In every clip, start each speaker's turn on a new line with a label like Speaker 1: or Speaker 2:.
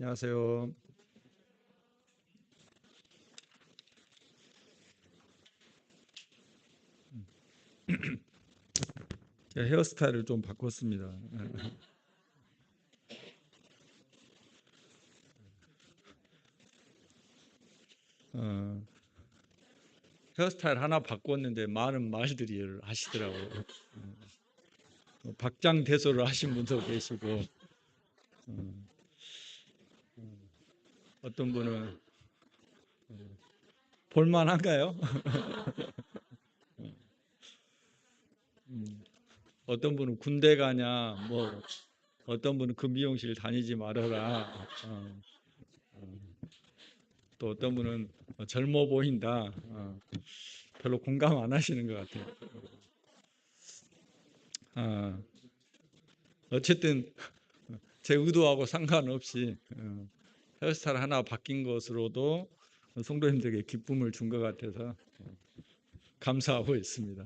Speaker 1: 안녕하세요. 제가 헤어스타일을 좀 바꿨습니다. 어, 헤어스타일 하나 바꿨는데 많은 말들이 하시더라고요. 박장대소를 하신 분도 계시고, 어떤 분은 볼만한가요? 어떤 분은 군대 가냐, 뭐 어떤 분은 그 미용실 다니지 말아라. 또 어떤 분은 젊어 보인다. 별로 공감 안 하시는 것 같아요. 어, 어쨌든 제 의도하고 상관없이 헤어스타일 하나 바뀐 것으로도 성도님들에게 기쁨을 준 것 같아서 감사하고 있습니다.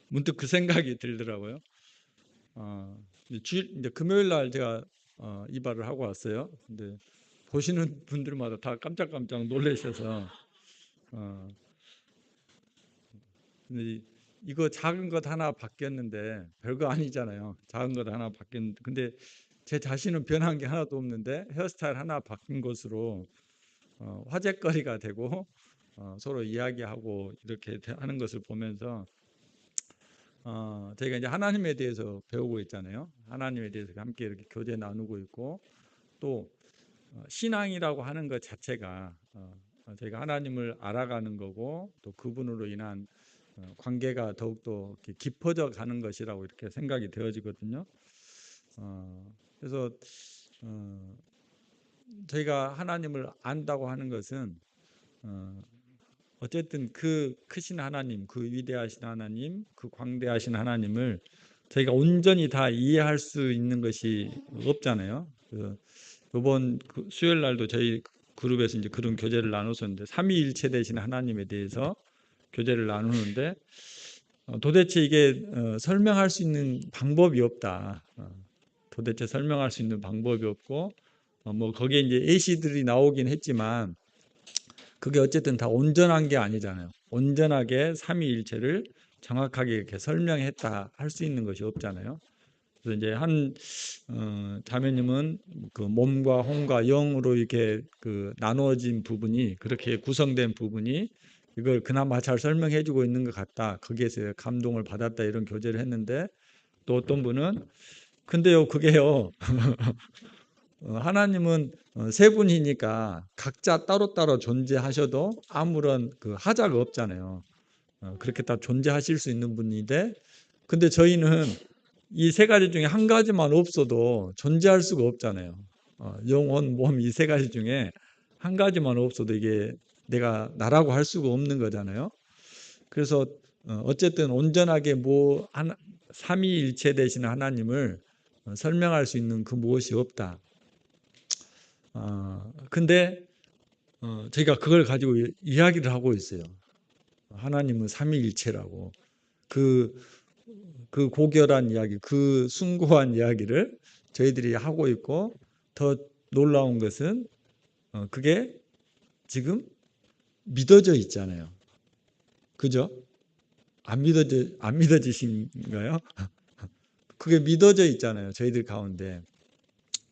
Speaker 1: 문득 그 생각이 들더라고요. 이제 금요일 날 제가 이발을 하고 왔어요. 근데 보시는 분들마다 다 깜짝깜짝 놀라셔서 어, 근데 이거 작은 것 하나 바뀌었는데 별거 아니잖아요. 작은 것 하나 바뀌었는데 근데 제 자신은 변한 게 하나도 없는데 헤어스타일 하나 바뀐 것으로 화제거리가 되고 서로 이야기하고 이렇게 하는 것을 보면서 저희가 이제 하나님에 대해서 배우고 있잖아요. 하나님에 대해서 함께 이렇게 교제 나누고 있고 또 신앙이라고 하는 것 자체가 저희가 하나님을 알아가는 거고 또 그분으로 인한 관계가 더욱더 깊어져 가는 것이라고 이렇게 생각이 되어지거든요. 그래서 저희가 하나님을 안다고 하는 것은 어쨌든 그 크신 하나님, 그 위대하신 하나님, 그 광대하신 하나님을 저희가 온전히 다 이해할 수 있는 것이 없잖아요. 이번 수요일 날도 저희 그룹에서 이제 그런 교제를 나눴었는데 삼위일체 되신 하나님에 대해서 교제를 나누는데 도대체 이게 설명할 수 있는 방법이 없다. 도대체 설명할 수 있는 방법이 없고 뭐 거기에 이제 예시들이 나오긴 했지만 그게 어쨌든 다 온전한 게 아니잖아요. 온전하게 삼위일체를 정확하게 이렇게 설명했다 할 수 있는 것이 없잖아요. 그래서 이제 한 자매님은 그 몸과 혼과 영으로 이렇게 그 나누어진 부분이 그렇게 구성된 부분이 이걸 그나마 잘 설명해주고 있는 것 같다. 거기에서 감동을 받았다 이런 교제를 했는데 또 어떤 분은 근데요 그게요 하나님은 세 분이니까 각자 따로따로 존재하셔도 아무런 그 하자가 없잖아요. 그렇게 다 존재하실 수 있는 분인데 근데 저희는 이 세 가지 중에 한 가지만 없어도 존재할 수가 없잖아요. 영혼, 몸 이 세 가지 중에 한 가지만 없어도 이게 내가 나라고 할 수가 없는 거잖아요. 그래서 어쨌든 온전하게 뭐 삼위일체 되시는 하나님을 설명할 수 있는 그 무엇이 없다. 근데 저희가 그걸 가지고 이야기를 하고 있어요. 하나님은 삼위일체라고. 그, 그 고결한 이야기, 그 숭고한 이야기를 저희들이 하고 있고 더 놀라운 것은 그게 지금 믿어져 있잖아요. 그죠? 안 믿어지신가요? 그게 믿어져 있잖아요. 저희들 가운데.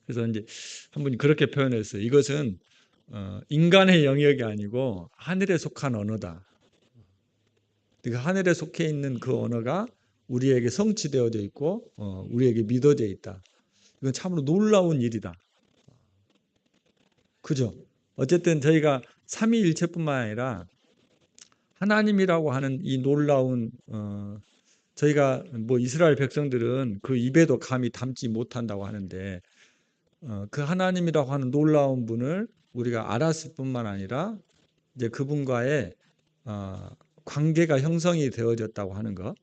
Speaker 1: 그래서 이제 한 분이 그렇게 표현했어요. 이것은 인간의 영역이 아니고 하늘에 속한 언어다. 그러니까 하늘에 속해 있는 그 언어가 우리에게 성취되어져 있고 우리에게 믿어져 있다. 이건 참으로 놀라운 일이다. 그죠? 어쨌든 저희가 삼위일체뿐만 아니라 하나님이라고 하는 이 놀라운 저희가 뭐 이스라엘 백성들은 그 입에도 감히 담지 못한다고 하는데 그 하나님이라고 하는 놀라운 분을 우리가 알았을 뿐만 아니라 이제 그분과의 어, 관계가 형성이 되어졌다고 하는 것.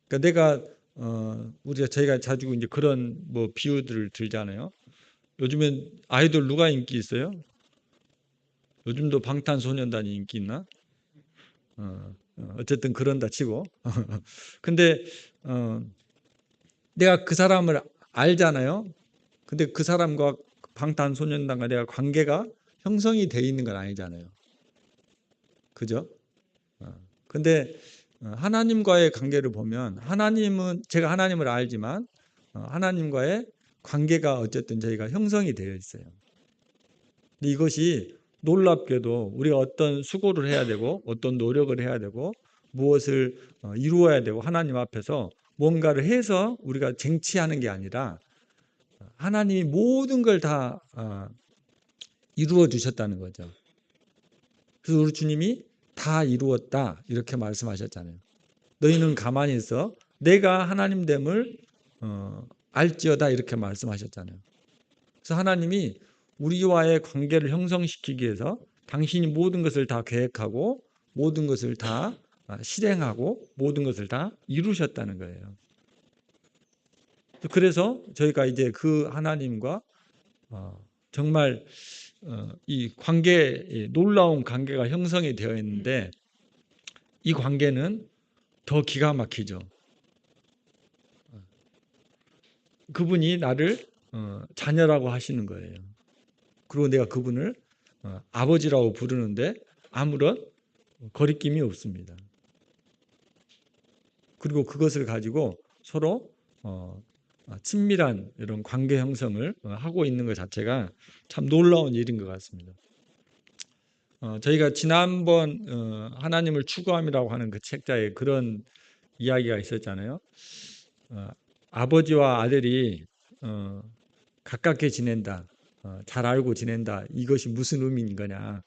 Speaker 1: 그러니까 내가 우리가 저희가 자주 이제 그런 뭐 비유들을 들잖아요. 요즘엔 아이돌 누가 인기 있어요? 요즘도 방탄소년단이 인기 있나? 어쨌든 그런다 치고. 근데 어, 내가 그 사람을 알잖아요. 근데 그 사람과 방탄소년단과 내가 관계가 형성이 돼 있는 건 아니잖아요. 그죠? 근데 하나님과의 관계를 보면 하나님은 제가 하나님을 알지만 하나님과의 관계가 어쨌든 저희가 형성이 되어 있어요. 근데 이것이 놀랍게도 우리가 어떤 수고를 해야 되고 어떤 노력을 해야 되고 무엇을 이루어야 되고 하나님 앞에서 뭔가를 해서 우리가 쟁취하는 게 아니라 하나님이 모든 걸 다 이루어 주셨다는 거죠. 그래서 우리 주님이 다 이루었다 이렇게 말씀하셨잖아요. 너희는 가만히 있어 내가 하나님 됨을 알지어다 이렇게 말씀하셨잖아요. 그래서 하나님이 우리와의 관계를 형성시키기 위해서 당신이 모든 것을 다 계획하고 모든 것을 다 실행하고 모든 것을 다 이루셨다는 거예요. 그래서 저희가 이제 그 하나님과 정말 이 관계, 놀라운 관계가 형성이 되어 있는데 이 관계는 더 기가 막히죠. 그분이 나를 자녀라고 하시는 거예요. 그리고 내가 그분을 아버지라고 부르는데 아무런 거리낌이 없습니다. 그리고 그것을 가지고 서로 친밀한 이런 관계 형성을 하고 있는 것 자체가 참 놀라운 일인 것 같습니다. 저희가 지난번 하나님을 추구함이라고 하는 그 책자에 그런 이야기가 있었잖아요. 아버지와 아들이 가깝게 지낸다, 잘 알고 지낸다. 이것이 무슨 의미인 거냐?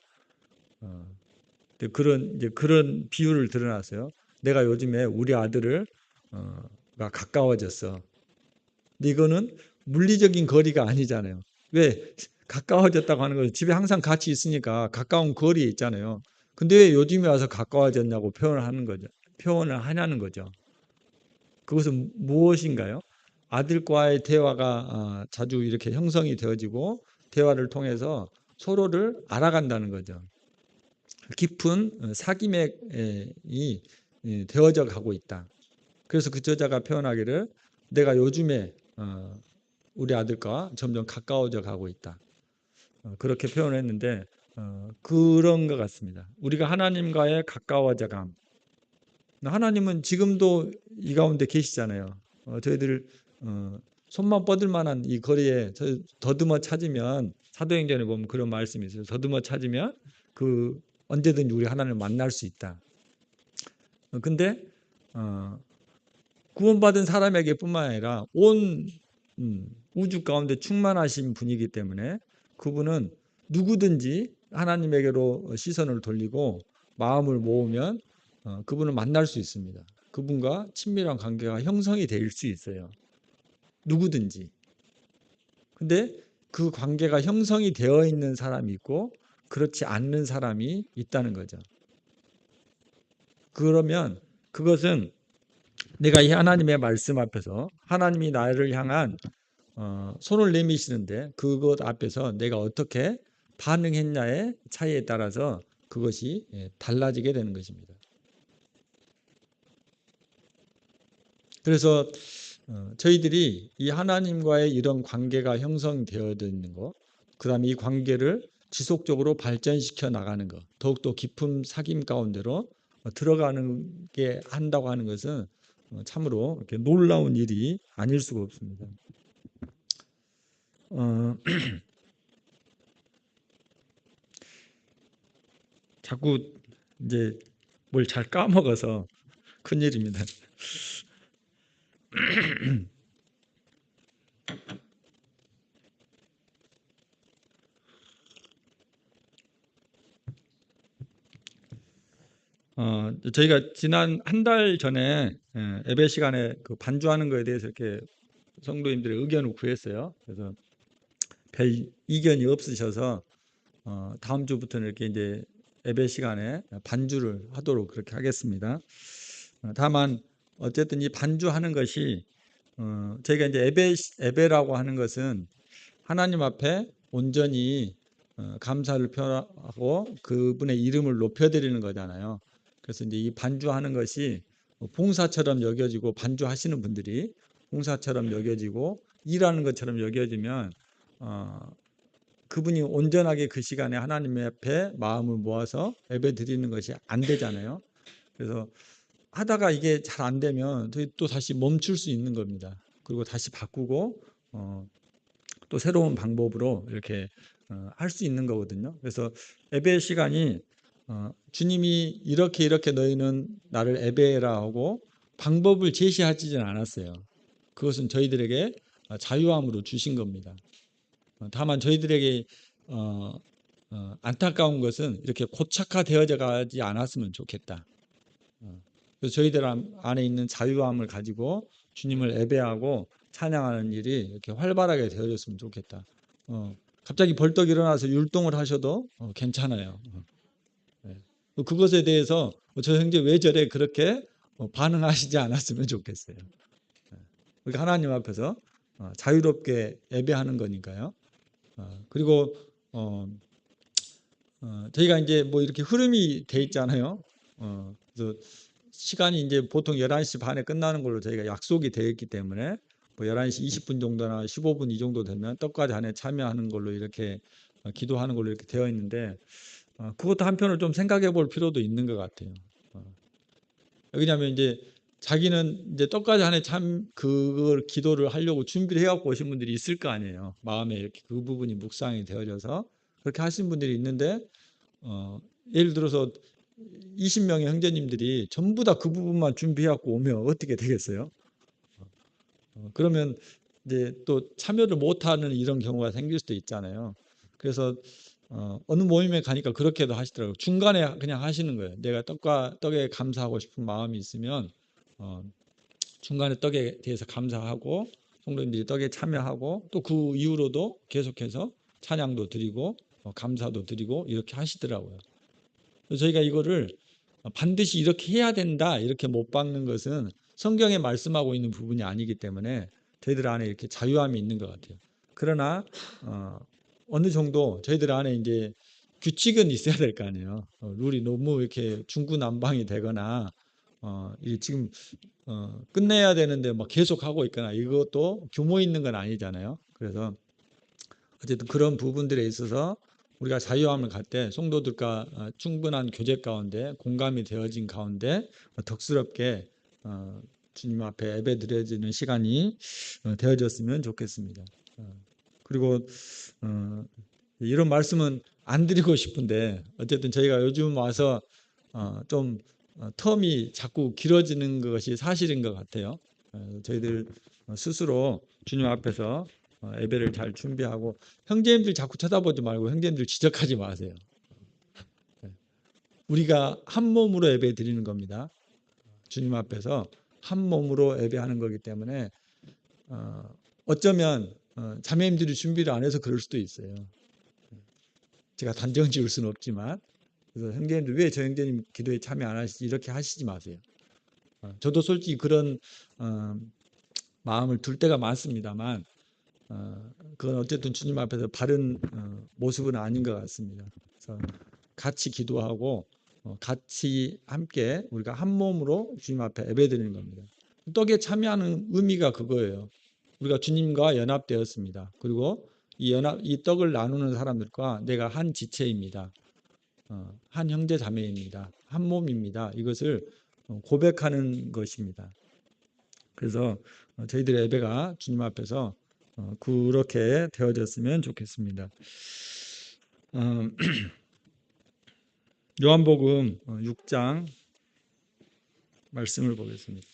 Speaker 1: 그런 비유를 드러났어요. 내가 요즘에 우리 아들을 가 가까워졌어. 근데 이거는 물리적인 거리가 아니잖아요. 왜 가까워졌다고 하는 것은 집에 항상 같이 있으니까 가까운 거리에 있잖아요. 근데 왜 요즘에 와서 가까워졌냐고 표현을 하는 거죠. 표현을 하냐는 거죠. 그것은 무엇인가요? 아들과의 대화가 자주 이렇게 형성이 되어지고 대화를 통해서 서로를 알아간다는 거죠. 깊은 사귐이 되어져 가고 있다. 그래서 그 저자가 표현하기를 내가 요즘에 우리 아들과 점점 가까워져 가고 있다. 그렇게 표현했는데 그런 것 같습니다. 우리가 하나님과의 가까워져감. 하나님은 지금도 이 가운데 계시잖아요. 저희들 손만 뻗을 만한 이 거리에 더듬어 찾으면 사도행전에 보면 그런 말씀이 있어요. 더듬어 찾으면 그 언제든지 우리 하나님을 만날 수 있다. 근데 구원받은 사람에게뿐만 아니라 온 우주 가운데 충만하신 분이기 때문에 그분은 누구든지 하나님에게로 시선을 돌리고 마음을 모으면 그분을 만날 수 있습니다. 그분과 친밀한 관계가 형성이 될 수 있어요. 누구든지. 근데 그 관계가 형성이 되어 있는 사람이 있고 그렇지 않는 사람이 있다는 거죠. 그러면 그것은 내가 이 하나님의 말씀 앞에서 하나님이 나를 향한 손을 내미시는데 그것 앞에서 내가 어떻게 반응했냐의 차이에 따라서 그것이 달라지게 되는 것입니다. 그래서 저희들이 이 하나님과의 이런 관계가 형성되어 있는 것, 그 다음에 이 관계를 지속적으로 발전시켜 나가는 것, 더욱더 깊은 사귐 가운데로 들어가는 게 한다고 하는 것은 참으로 이렇게 놀라운 일이 아닐 수가 없습니다. 자꾸 이제 뭘 잘 까먹어서 큰일입니다. 저희가 지난 한 달 전에 예배 시간에 그 반주하는 거에 대해서 이렇게 성도님들의 의견을 구했어요. 그래서 별 이견이 없으셔서 다음 주부터는 이렇게 이제 예배 시간에 반주를 하도록 그렇게 하겠습니다. 다만 어쨌든 이 반주하는 것이 저희가 이제 예배라고 하는 것은 하나님 앞에 온전히 감사를 표하고 그분의 이름을 높여드리는 거잖아요. 그래서 이제 이 반주하는 것이 봉사처럼 여겨지고 반주하시는 분들이 봉사처럼 여겨지고 일하는 것처럼 여겨지면 그분이 온전하게 그 시간에 하나님 앞에 마음을 모아서 예배 드리는 것이 안 되잖아요. 그래서 하다가 이게 잘 안 되면 또 다시 멈출 수 있는 겁니다. 그리고 다시 바꾸고 또 새로운 방법으로 이렇게 할 수 있는 거거든요. 그래서 예배 시간이 주님이 이렇게 너희는 나를 예배해라 하고 방법을 제시하지는 않았어요. 그것은 저희들에게 자유함으로 주신 겁니다. 다만 저희들에게 안타까운 것은 이렇게 고착화되어져 가지 않았으면 좋겠다. 그래서 저희들 안에 있는 자유함을 가지고 주님을 예배하고 찬양하는 일이 이렇게 활발하게 되어졌으면 좋겠다. 갑자기 벌떡 일어나서 율동을 하셔도 괜찮아요. 네. 그것에 대해서 저 형제 왜 저래 그렇게 반응하시지 않았으면 좋겠어요. 그러니까 하나님 앞에서 자유롭게 예배하는 거니까요. 그리고 저희가 이제 뭐 이렇게 흐름이 돼 있잖아요. 그래서 시간이 이제 보통 11시 반에 끝나는 걸로 저희가 약속이 되어 있기 때문에 뭐 11시 20분 정도나 15분 이 정도 되면 떡과 잔에 참여하는 걸로 이렇게 기도하는 걸로 이렇게 되어 있는데 그것도 한편으로 좀 생각해 볼 필요도 있는 것 같아요. 왜냐하면 이제 자기는 이제 떡과 잔에 참 그걸 기도를 하려고 준비를 해갖고 오신 분들이 있을 거 아니에요. 마음에 이렇게 그 부분이 묵상이 되어져서 그렇게 하신 분들이 있는데 예를 들어서 20명의 형제님들이 전부 다 그 부분만 준비해갖고 오면 어떻게 되겠어요? 그러면 이제 또 참여를 못하는 이런 경우가 생길 수도 있잖아요. 그래서 어느 모임에 가니까 그렇게도 하시더라고요. 중간에 그냥 하시는 거예요. 내가 떡에 감사하고 싶은 마음이 있으면 중간에 떡에 대해서 감사하고 성도님들이 떡에 참여하고 또 그 이후로도 계속해서 찬양도 드리고 감사도 드리고 이렇게 하시더라고요. 그래서 저희가 이거를 반드시 이렇게 해야 된다 이렇게 못 박는 것은 성경에 말씀하고 있는 부분이 아니기 때문에 저희들 안에 이렇게 자유함이 있는 것 같아요. 그러나 어느 정도 저희들 안에 이제 규칙은 있어야 될 거 아니에요. 룰이 너무 이렇게 중구난방이 되거나 지금 끝내야 되는데 막 계속 하고 있거나 이것도 규모 있는 건 아니잖아요. 그래서 어쨌든 그런 부분들에 있어서 우리가 자유함을 갖 때 성도들과 충분한 교제 가운데 공감이 되어진 가운데 덕스럽게 주님 앞에 예배 드려지는 시간이 되어졌으면 좋겠습니다. 그리고 이런 말씀은 안 드리고 싶은데 어쨌든 저희가 요즘 와서 좀 텀이 자꾸 길어지는 것이 사실인 것 같아요. 저희들 스스로 주님 앞에서 예배를 잘 준비하고 형제님들 자꾸 쳐다보지 말고 형제님들 지적하지 마세요. 우리가 한 몸으로 예배 드리는 겁니다. 주님 앞에서 한 몸으로 예배하는 거기 때문에 어쩌면 자매님들이 준비를 안 해서 그럴 수도 있어요. 제가 단정 지을 수는 없지만 그래서 형제님들 왜 저 형제님 기도에 참여 안 하시지 이렇게 하시지 마세요. 저도 솔직히 그런 마음을 둘 때가 많습니다만 그건 어쨌든 주님 앞에서 바른 모습은 아닌 것 같습니다. 그래서 같이 기도하고 같이 함께 우리가 한 몸으로 주님 앞에 예배드리는 겁니다. 떡에 참여하는 의미가 그거예요. 우리가 주님과 연합되었습니다. 그리고 이 떡을 나누는 사람들과 내가 한 지체입니다. 한 형제 자매입니다. 한 몸입니다. 이것을 고백하는 것입니다. 그래서 저희들의 예배가 주님 앞에서 그렇게 되어졌으면 좋겠습니다. 요한복음 6장 말씀을 보겠습니다.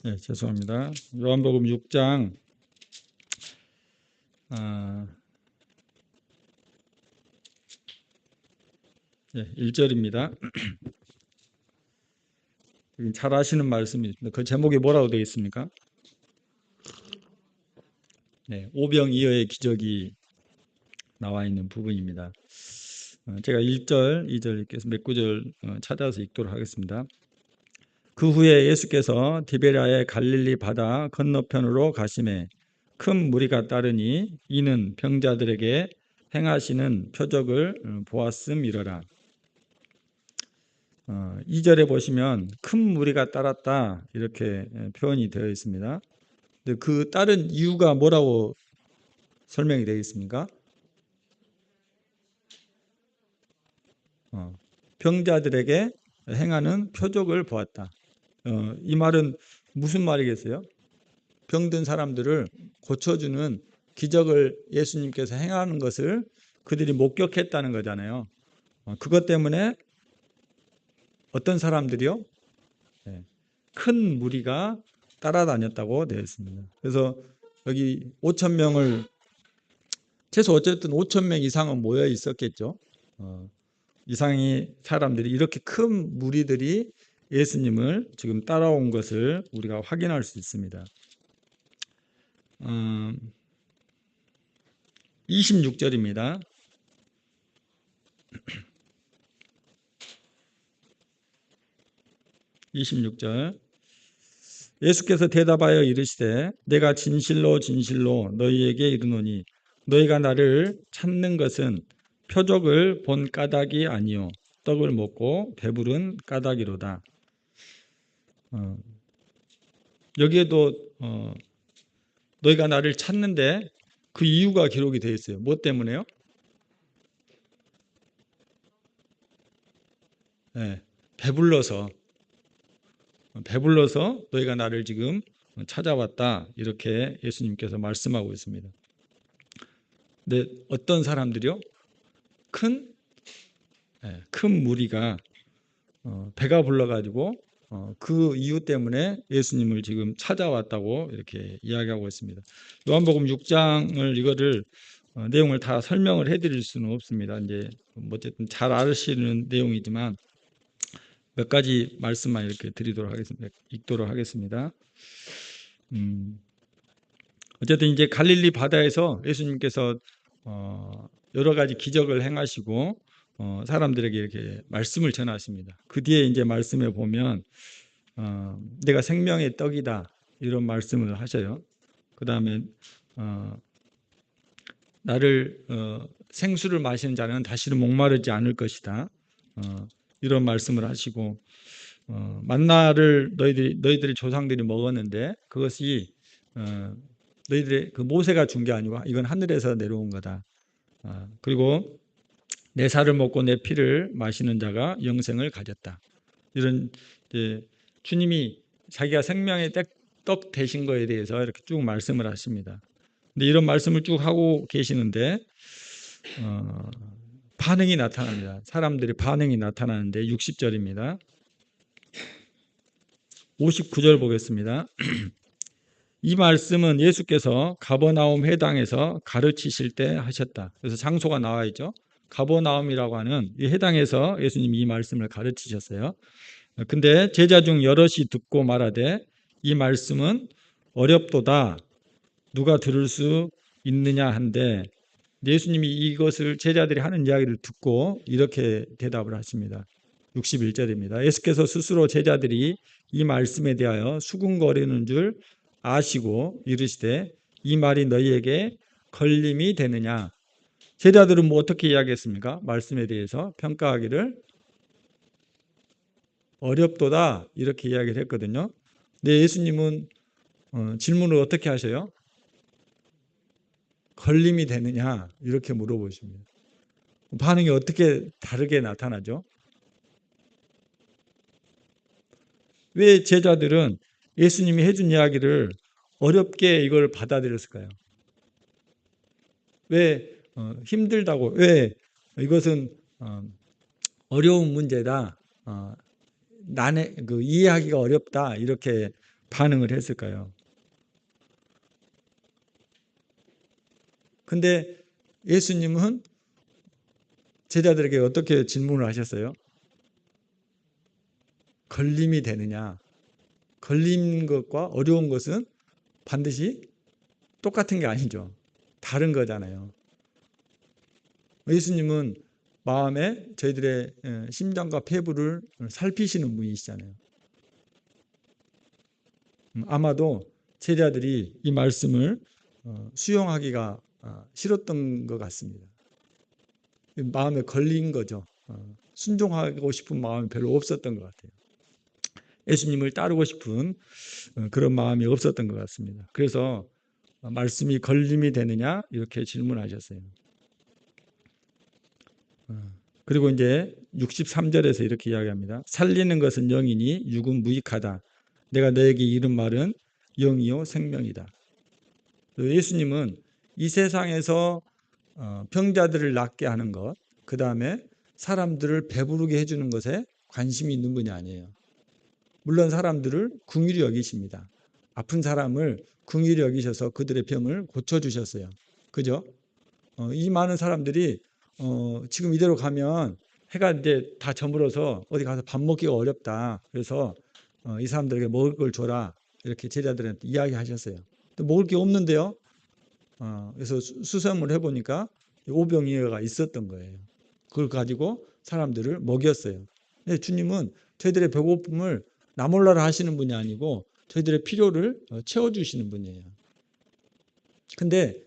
Speaker 1: 네, 죄송합니다. 요한복음 6장 1절입니다. 잘 아시는 말씀이 있습니다. 그 제목이 뭐라고 되어 있습니까? 네, 오병이어의 기적이 나와 있는 부분입니다. 제가 1절, 2절 이렇게 해서 몇 구절 찾아서 읽도록 하겠습니다. 그 후에 예수께서 디베랴의 갈릴리 바다 건너편으로 가시매 큰 무리가 따르니 이는 병자들에게 행하시는 표적을 보았음이러라. 2절에 보시면 큰 무리가 따랐다 이렇게 표현이 되어 있습니다. 근데 그 따른 이유가 뭐라고 설명이 되어 있습니까? 병자들에게 행하는 표적을 보았다. 이 말은 무슨 말이겠어요? 병든 사람들을 고쳐주는 기적을 예수님께서 행하는 것을 그들이 목격했다는 거잖아요. 그것 때문에 어떤 사람들이요? 네, 큰 무리가 따라다녔다고 되어 있습니다. 그래서 여기 5천 명을 최소 어쨌든 5천 명 이상은 모여 있었겠죠. 이상의 사람들이 이렇게 큰 무리들이 예수님을 지금 따라온 것을 우리가 확인할 수 있습니다. 26절입니다. 26절 예수께서 대답하여 이르시되 내가 진실로 진실로 너희에게 이르노니 너희가 나를 찾는 것은 표적을 본 까닭이 아니요 떡을 먹고 배부른 까닭이로다. 여기에도 너희가 나를 찾는데 그 이유가 기록이 되어 있어요. 뭐 때문에요? 네, 배불러서 너희가 나를 지금 찾아왔다 이렇게 예수님께서 말씀하고 있습니다. 근데 어떤 사람들이요? 큰 무리가 배가 불러가지고 그 이유 때문에 예수님을 지금 찾아왔다고 이렇게 이야기하고 있습니다. 요한복음 6장을 이거를 내용을 다 설명을 해드릴 수는 없습니다. 이제 어쨌든 잘 아시는 내용이지만 몇 가지 말씀만 이렇게 드리도록 하겠습니다. 읽도록 하겠습니다. 어쨌든 이제 갈릴리 바다에서 예수님께서 여러 가지 기적을 행하시고 사람들에게 이렇게 말씀을 전하십니다. 그 뒤에 이제 말씀에 보면 내가 생명의 떡이다 이런 말씀을 하셔요. 그 다음에 나를 생수를 마시는 자는 다시는 목마르지 않을 것이다. 이런 말씀을 하시고 만나를 너희들이 조상들이 먹었는데 그것이 너희들의 그 모세가 준 게 아니고 이건 하늘에서 내려온 거다. 그리고 내 살을 먹고 내 피를 마시는 자가 영생을 가졌다. 이런 이제 주님이 자기가 생명의 떡 되신 거에 대해서 이렇게 쭉 말씀을 하십니다. 근데 이런 말씀을 쭉 하고 계시는데 반응이 나타납니다. 사람들이 반응이 나타나는데 60절입니다. 59절 보겠습니다. 이 말씀은 예수께서 가버나움 회당에서 가르치실 때 하셨다. 그래서 장소가 나와 있죠. 가버나움이라고 하는 이 회당에서 예수님이 이 말씀을 가르치셨어요. 근데 제자 중 여럿이 듣고 말하되 이 말씀은 어렵도다. 누가 들을 수 있느냐 한데 예수님이 이것을 제자들이 하는 이야기를 듣고 이렇게 대답을 하십니다. 61절입니다. 예수께서 스스로 제자들이 이 말씀에 대하여 수군거리는 줄 아시고 이르시되 이 말이 너희에게 걸림이 되느냐. 제자들은 뭐 어떻게 이야기했습니까? 말씀에 대해서 평가하기를 어렵도다 이렇게 이야기를 했거든요. 근데 예수님은 질문을 어떻게 하셔요? 걸림이 되느냐 이렇게 물어보십니다. 반응이 어떻게 다르게 나타나죠? 왜 제자들은 예수님이 해준 이야기를 어렵게 이걸 받아들였을까요? 왜 힘들다고 왜 이것은 어려운 문제다 난해 그 이해하기가 어렵다 이렇게 반응을 했을까요? 근데 예수님은 제자들에게 어떻게 질문을 하셨어요? 걸림이 되느냐? 걸린 것과 어려운 것은 반드시 똑같은 게 아니죠. 다른 거잖아요. 예수님은 마음에 저희들의 심장과 폐부를 살피시는 분이시잖아요. 아마도 제자들이 이 말씀을 수용하기가 싫었던 것 같습니다. 마음에 걸린 거죠. 순종하고 싶은 마음이 별로 없었던 것 같아요. 예수님을 따르고 싶은 그런 마음이 없었던 것 같습니다. 그래서 말씀이 걸림이 되느냐 이렇게 질문하셨어요. 그리고 이제 63절에서 이렇게 이야기합니다. 살리는 것은 영이니 육은 무익하다. 내가 너에게 이른 말은 영이요 생명이다. 예수님은 이 세상에서 병자들을 낫게 하는 것, 그 다음에 사람들을 배부르게 해주는 것에 관심이 있는 분이 아니에요. 물론 사람들을 긍휼히 여기십니다. 아픈 사람을 긍휼히 여기셔서 그들의 병을 고쳐주셨어요. 그죠? 이 많은 사람들이 지금 이대로 가면 해가 이제 다 저물어서 어디 가서 밥 먹기가 어렵다. 그래서 이 사람들에게 먹을 걸 줘라. 이렇게 제자들한테 이야기하셨어요. 또 먹을 게 없는데요. 그래서 수소문을 해보니까 오병이어가 있었던 거예요. 그걸 가지고 사람들을 먹였어요. 근데 주님은 저희들의 배고픔을 나몰라라 하시는 분이 아니고 저희들의 필요를 채워주시는 분이에요. 근데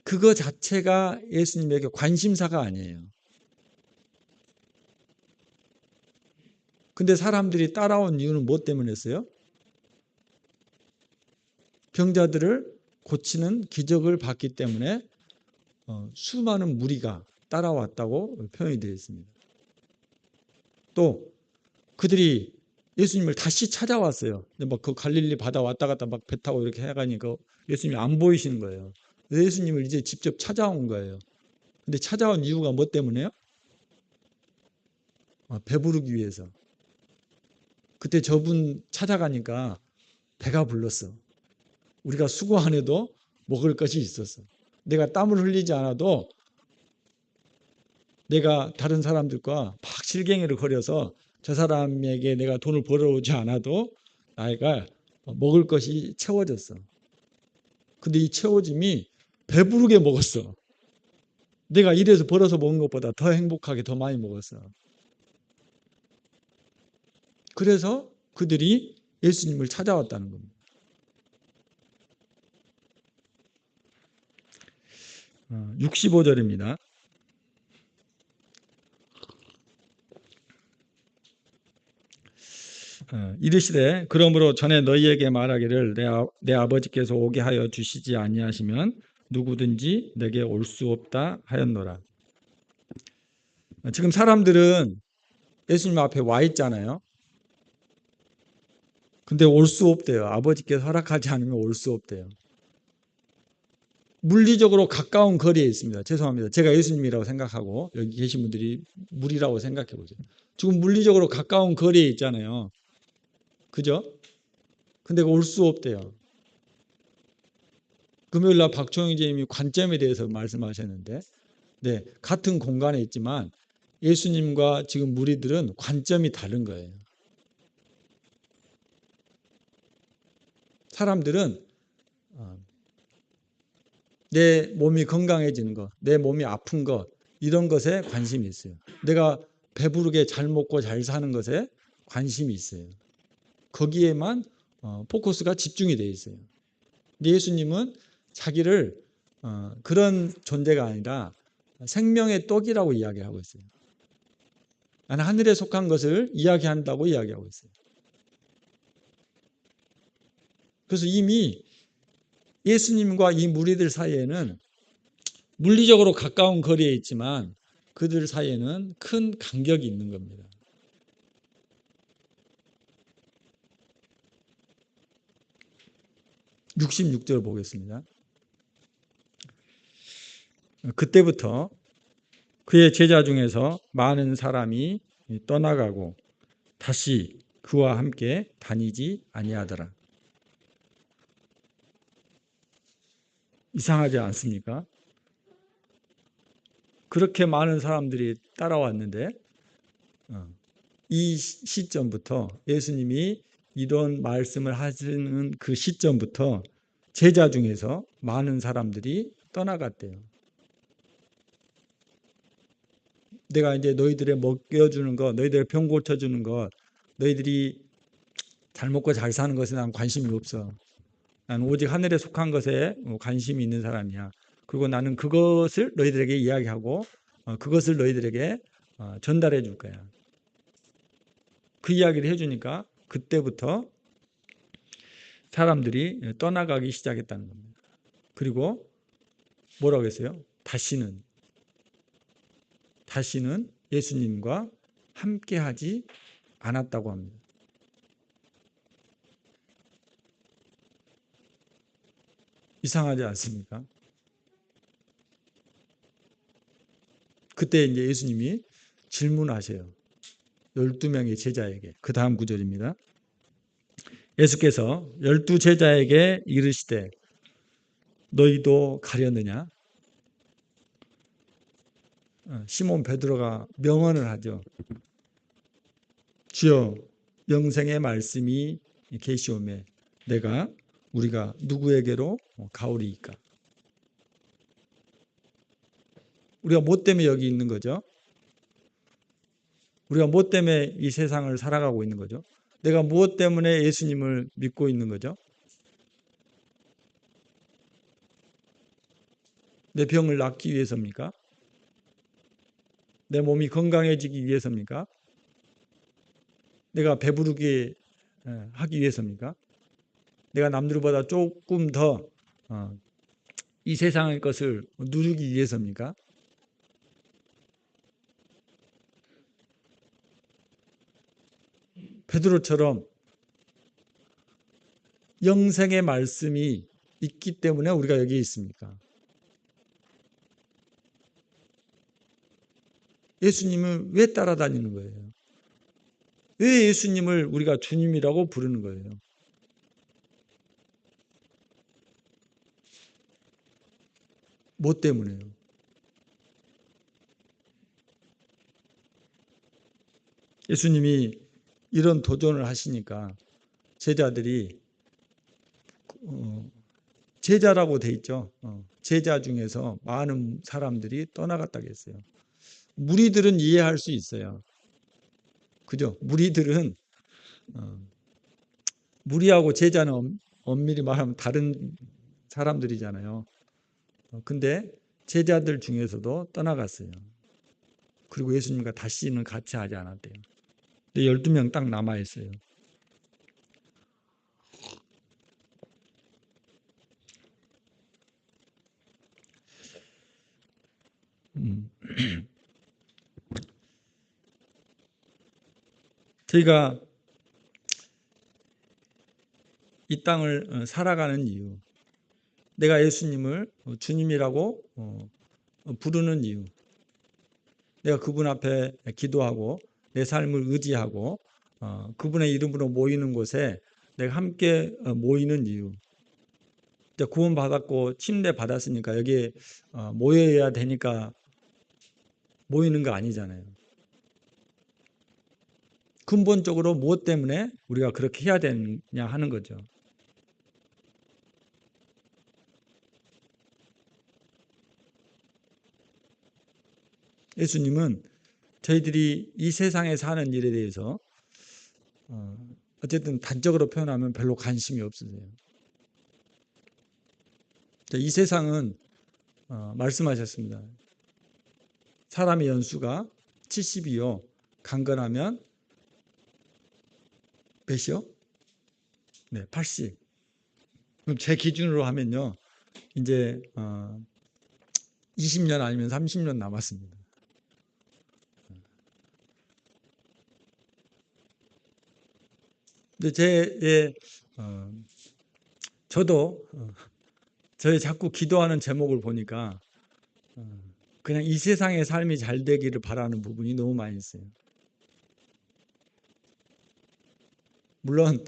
Speaker 1: 그거 자체가 예수님에게 관심사가 아니에요. 근데 사람들이 따라온 이유는 무엇 때문이었어요? 병자들을 고치는 기적을 봤기 때문에 수많은 무리가 따라왔다고 표현이 되어 있습니다. 또 그들이 예수님을 다시 찾아왔어요. 근데 막 그 갈릴리 바다 왔다 갔다 막 배 타고 이렇게 해가니까 예수님이 안 보이시는 거예요. 예수님을 이제 직접 찾아온 거예요. 근데 찾아온 이유가 뭐 때문에요? 배부르기 위해서. 그때 저분 찾아가니까 배가 불렀어. 우리가 수고 안 해도 먹을 것이 있었어. 내가 땀을 흘리지 않아도 내가 다른 사람들과 막 실갱이를 거려서 저 사람에게 내가 돈을 벌어오지 않아도 나이가 먹을 것이 채워졌어. 근데 이 채워짐이 배부르게 먹었어. 내가 일해서 벌어서 먹은 것보다 더 행복하게 더 많이 먹었어. 그래서 그들이 예수님을 찾아왔다는 겁니다. 65절입니다. 이르시되 그러므로 전에 너희에게 말하기를 내 아버지께서 오게 하여 주시지 아니하시면 누구든지 내게 올 수 없다 하였노라. 지금 사람들은 예수님 앞에 와 있잖아요. 근데 올 수 없대요. 아버지께서 허락하지 않으면 올 수 없대요. 물리적으로 가까운 거리에 있습니다. 죄송합니다. 제가 예수님이라고 생각하고 여기 계신 분들이 물이라고 생각해 보세요. 지금 물리적으로 가까운 거리에 있잖아요. 그죠? 근데 올 수 없대요. 금요일 날 박종희 선생님이 관점에 대해서 말씀하셨는데 네, 같은 공간에 있지만 예수님과 지금 무리들은 관점이 다른 거예요. 사람들은 내 몸이 건강해지는 것, 내 몸이 아픈 것 이런 것에 관심이 있어요. 내가 배부르게 잘 먹고 잘 사는 것에 관심이 있어요. 거기에만 포커스가 집중이 되어 있어요. 근데 예수님은 자기를 그런 존재가 아니라 생명의 떡이라고 이야기하고 있어요. 나는 하늘에 속한 것을 이야기한다고 이야기하고 있어요. 그래서 이미 예수님과 이 무리들 사이에는 물리적으로 가까운 거리에 있지만 그들 사이에는 큰 간격이 있는 겁니다. (66절) 보겠습니다. 그때부터 그의 제자 중에서 많은 사람이 떠나가고 다시 그와 함께 다니지 아니하더라. 이상하지 않습니까? 그렇게 많은 사람들이 따라왔는데 이 시점부터 예수님이 이런 말씀을 하시는 그 시점부터 제자 중에서 많은 사람들이 떠나갔대요. 내가 이제 너희들의 먹여주는 것, 너희들의 병 고쳐주는 것, 너희들이 잘 먹고 잘 사는 것에 난 관심이 없어. 나는 오직 하늘에 속한 것에 관심이 있는 사람이야. 그리고 나는 그것을 너희들에게 이야기하고 그것을 너희들에게 전달해 줄 거야. 그 이야기를 해주니까 그때부터 사람들이 떠나가기 시작했다는 겁니다. 그리고 뭐라고 했어요? 다시는 예수님과 함께하지 않았다고 합니다. 이상하지 않습니까? 그때 이제 예수님이 질문하셔요. 12명의 제자에게. 그 다음 구절입니다. 예수께서 12제자에게 이르시되 너희도 가려느냐? 시몬 베드로가 명언을 하죠. 주여 영생의 말씀이 계시오매 우리가 누구에게로 가오리이까? 우리가 뭐 때문에 여기 있는 거죠? 우리가 뭐 때문에 이 세상을 살아가고 있는 거죠? 내가 무엇 때문에 예수님을 믿고 있는 거죠? 내 병을 낫기 위해서입니까? 내 몸이 건강해지기 위해서입니까? 내가 배부르게 하기 위해서입니까? 내가 남들보다 조금 더 이 세상의 것을 누리기 위해서입니까? 베드로처럼 영생의 말씀이 있기 때문에 우리가 여기 있습니까? 예수님을 왜 따라다니는 거예요? 왜 예수님을 우리가 주님이라고 부르는 거예요? 뭐 때문에요? 예수님이 이런 도전을 하시니까 제자들이 제자라고 돼 있죠. 제자 중에서 많은 사람들이 떠나갔다고 했어요. 무리들은 이해할 수 있어요. 그죠? 무리하고 제자는 엄밀히 말하면 다른 사람들이잖아요. 근데 제자들 중에서도 떠나갔어요. 그리고 예수님과 다시는 같이 하지 않았대요. 근데 12명 딱 남아있어요. 저희가 이 땅을 살아가는 이유, 내가 예수님을 주님이라고 부르는 이유, 내가 그분 앞에 기도하고 내 삶을 의지하고 그분의 이름으로 모이는 곳에 내가 함께 모이는 이유. 이제 구원 받았고 침례 받았으니까 여기에 모여야 되니까 모이는 거 아니잖아요. 근본적으로 무엇 때문에 우리가 그렇게 해야 되냐 하는 거죠. 예수님은 저희들이 이 세상에 사는 일에 대해서 어쨌든 단적으로 표현하면 별로 관심이 없으세요. 이 세상은 말씀하셨습니다. 사람의 연수가 70이요. 강건하면 몇이요? 네, 80. 그럼 제 기준으로 하면요. 이제 20년 아니면 30년 남았습니다. 근데 저도 저의 자꾸 기도하는 제목을 보니까 그냥 이 세상의 삶이 잘 되기를 바라는 부분이 너무 많이 있어요. 물론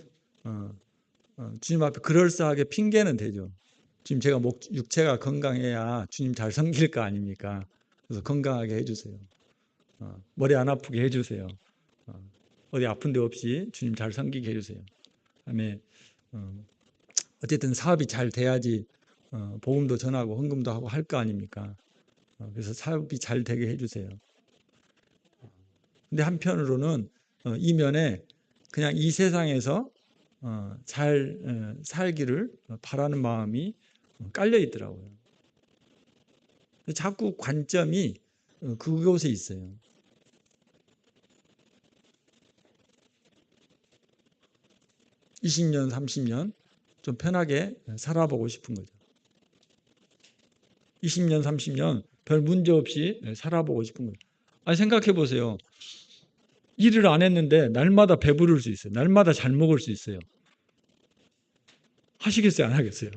Speaker 1: 주님 앞에 그럴싸하게 핑계는 되죠. 지금 제가 육체가 건강해야 주님 잘 섬길 거 아닙니까? 그래서 건강하게 해주세요. 머리 안 아프게 해주세요. 어디 아픈 데 없이 주님 잘 섬기게 해주세요. 그다음에 어쨌든 사업이 잘 돼야지 복음도 전하고 헌금도 하고 할 거 아닙니까? 그래서 사업이 잘 되게 해주세요. 근데 한편으로는 이면에 그냥 이 세상에서 잘 살기를 바라는 마음이 깔려 있더라고요. 자꾸 관점이 그곳에 있어요. (20년) (30년) 좀 편하게 살아보고 싶은 거죠. 20년, 30년 별 문제 없이 살아보고 싶은 거예요. 아니, 생각해 보세요. 일을 안 했는데 날마다 배부를 수 있어요. 날마다 잘 먹을 수 있어요. 하시겠어요? 안 하겠어요?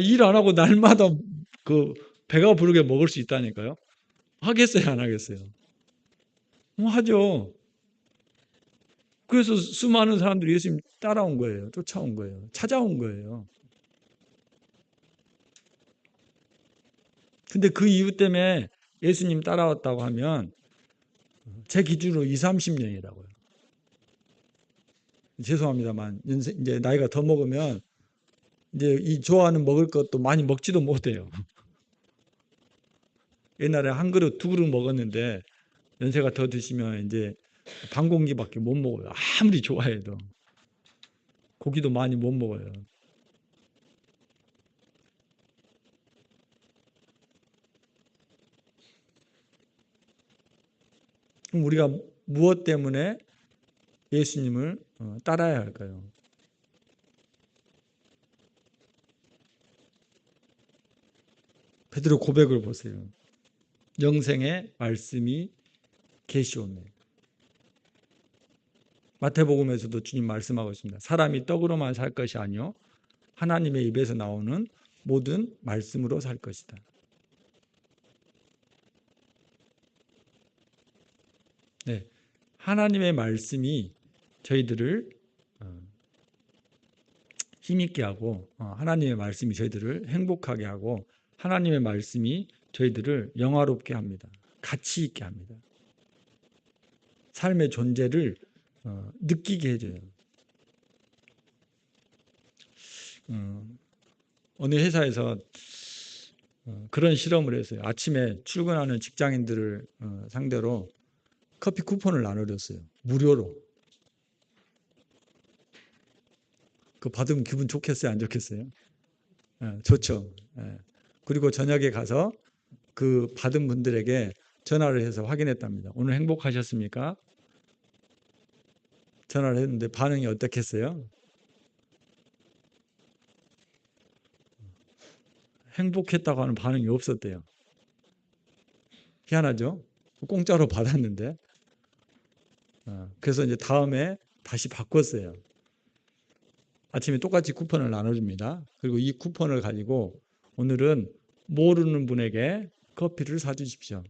Speaker 1: 일 안 하고 날마다 그 배가 부르게 먹을 수 있다니까요. 하겠어요? 안 하겠어요? 하죠. 그래서 수많은 사람들이 예수님 따라온 거예요. 쫓아온 거예요. 찾아온 거예요. 근데 그 이유 때문에 예수님 따라왔다고 하면 제 기준으로 2, 30년이라고요. 죄송합니다만 이제 나이가 더 먹으면 이제 이 좋아하는 먹을 것도 많이 먹지도 못해요. 옛날에 한 그릇, 두 그릇 먹었는데 연세가 더 드시면 이제 반 공기밖에 못 먹어요. 아무리 좋아해도. 고기도 많이 못 먹어요. 그럼 우리가 무엇 때문에 예수님을 따라야 할까요? 베드로 고백을 보세요. 영생의 말씀이 계시오매. 마태복음에서도 주님 말씀하고 있습니다. 사람이 떡으로만 살 것이 아니요 하나님의 입에서 나오는 모든 말씀으로 살 것이다. 네, 하나님의 말씀이 저희들을 힘있게 하고 하나님의 말씀이 저희들을 행복하게 하고 하나님의 말씀이 저희들을 영화롭게 합니다. 가치 있게 합니다. 삶의 존재를 느끼게 해줘요. 어느 회사에서 그런 실험을 했어요. 아침에 출근하는 직장인들을 상대로 커피 쿠폰을 나눠줬어요. 무료로. 그 받으면 기분 좋겠어요? 안 좋겠어요? 좋죠. 그리고 저녁에 가서 그 받은 분들에게 전화를 해서 확인했답니다. 오늘 행복하셨습니까? 전화를 했는데 반응이 어떻겠어요? 행복했다고 하는 반응이 없었대요. 희한하죠? 공짜로 받았는데. 그래서 이제 다음에 다시 바꿨어요. 아침에 똑같이 쿠폰을 나눠줍니다. 그리고 이 쿠폰을 가지고 오늘은 모르는 분에게 커피를 사주십시오.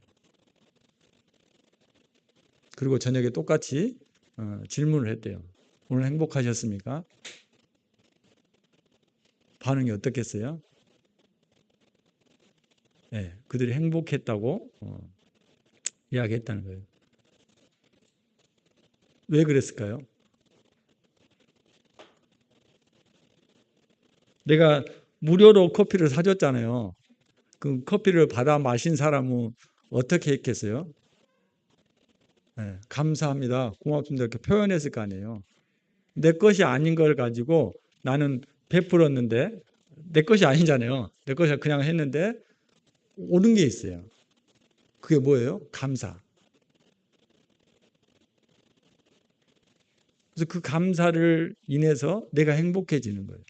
Speaker 1: 그리고 저녁에 똑같이 질문을 했대요. 오늘 행복하셨습니까? 반응이 어떻겠어요? 네, 그들이 행복했다고 이야기했다는 거예요. 왜 그랬을까요? 내가 무료로 커피를 사줬잖아요. 그 커피를 받아 마신 사람은 어떻게 했겠어요? 네, 감사합니다. 고맙습니다. 이렇게 표현했을 거 아니에요. 내 것이 아닌 걸 가지고 나는 베풀었는데 내 것이 아니잖아요. 내 것이 그냥 했는데 옳은 게 있어요. 그게 뭐예요? 감사. 그래서 그 감사를 인해서 내가 행복해지는 거예요.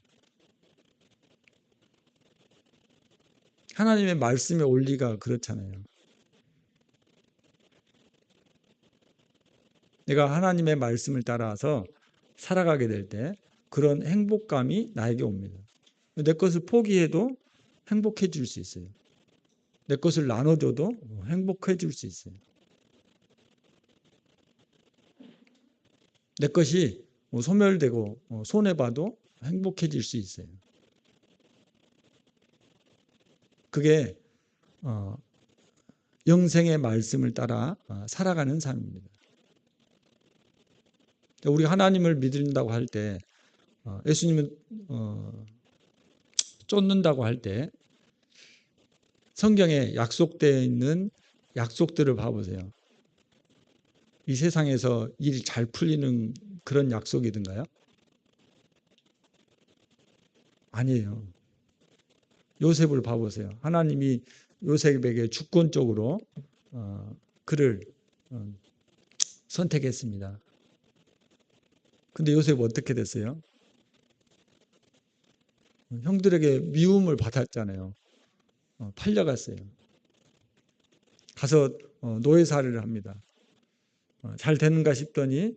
Speaker 1: 하나님의 말씀의 원리가 그렇잖아요. 내가 하나님의 말씀을 따라서 살아가게 될 때 그런 행복감이 나에게 옵니다. 내 것을 포기해도 행복해질 수 있어요. 내 것을 나눠줘도 행복해질 수 있어요. 내 것이 소멸되고 손해봐도 행복해질 수 있어요. 그게 영생의 말씀을 따라 살아가는 삶입니다. 우리 하나님을 믿는다고 할 때, 예수님은 쫓는다고 할 때 성경에 약속되어 있는 약속들을 봐보세요. 이 세상에서 일이 잘 풀리는 그런 약속이든가요? 아니에요. 요셉을 봐보세요. 하나님이 요셉에게 주권적으로 그를 선택했습니다. 근데 요셉 어떻게 됐어요? 형들에게 미움을 받았잖아요. 팔려갔어요. 가서 노예살이를 합니다. 잘 되는가 싶더니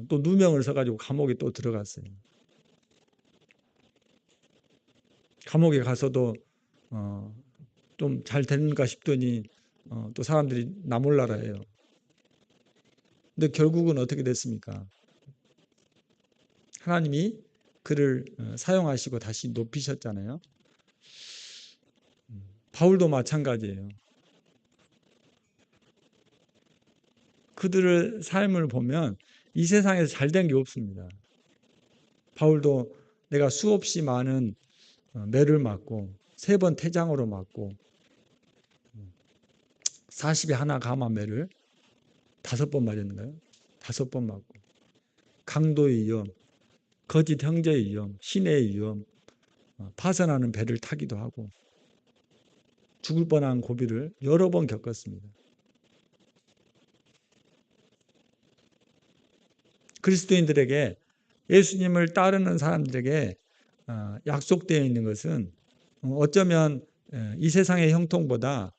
Speaker 1: 또 누명을 써가지고 감옥에 또 들어갔어요. 감옥에 가서도 좀 잘 되는가 싶더니 또 사람들이 나 몰라라 해요. 근데 결국은 어떻게 됐습니까? 하나님이 그를 사용하시고 다시 높이셨잖아요. 바울도 마찬가지예요. 그들의 삶을 보면 이 세상에서 잘 된 게 없습니다. 바울도 내가 수없이 많은 매를 맞고 3번 태장으로 맞고 40에 하나 가마 매를 5번 맞았는가요? 5번 맞고 강도의 위험, 거짓 형제의 위험, 신의 위험, 파선하는 배를 타기도 하고 죽을 뻔한 고비를 여러 번 겪었습니다. 그리스도인들에게 예수님을 따르는 사람들에게 약속되어 있는 것은 어쩌면 이 세상의 형통보다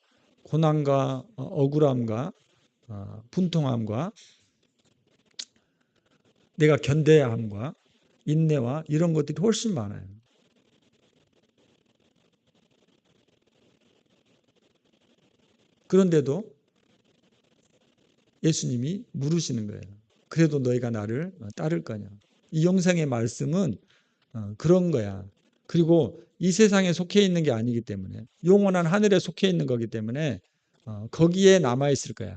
Speaker 1: 고난과 억울함과 분통함과 내가 견뎌야 함과 인내와 이런 것들이 훨씬 많아요. 그런데도 예수님이 물으시는 거예요. 그래도 너희가 나를 따를 거냐. 이 영생의 말씀은 그런 거야. 그리고 이 세상에 속해 있는 게 아니기 때문에 영원한 하늘에 속해 있는 거기 때문에 거기에 남아 있을 거야.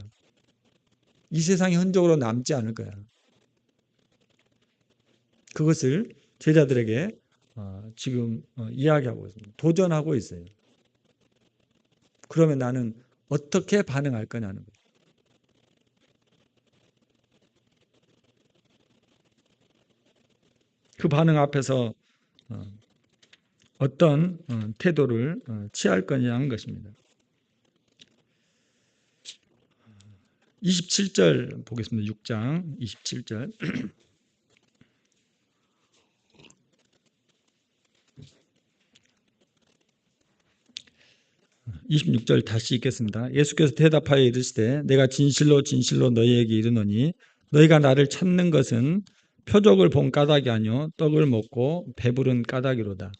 Speaker 1: 이 세상의 흔적으로 남지 않을 거야. 그것을 제자들에게 지금 이야기하고 있습니다. 도전하고 있어요. 그러면 나는 어떻게 반응할 거냐는 거예요. 그 반응 앞에서 어떤 태도를 취할 거냐는 것입니다. 27절 보겠습니다. 6장 27절. 26절 다시 읽겠습니다. 예수께서 대답하여 이르시되 내가 진실로 진실로 너희에게 이르노니 너희가 나를 찾는 것은 표적을 본 까닭이 아니요 떡을 먹고 배부른 까닭이로다.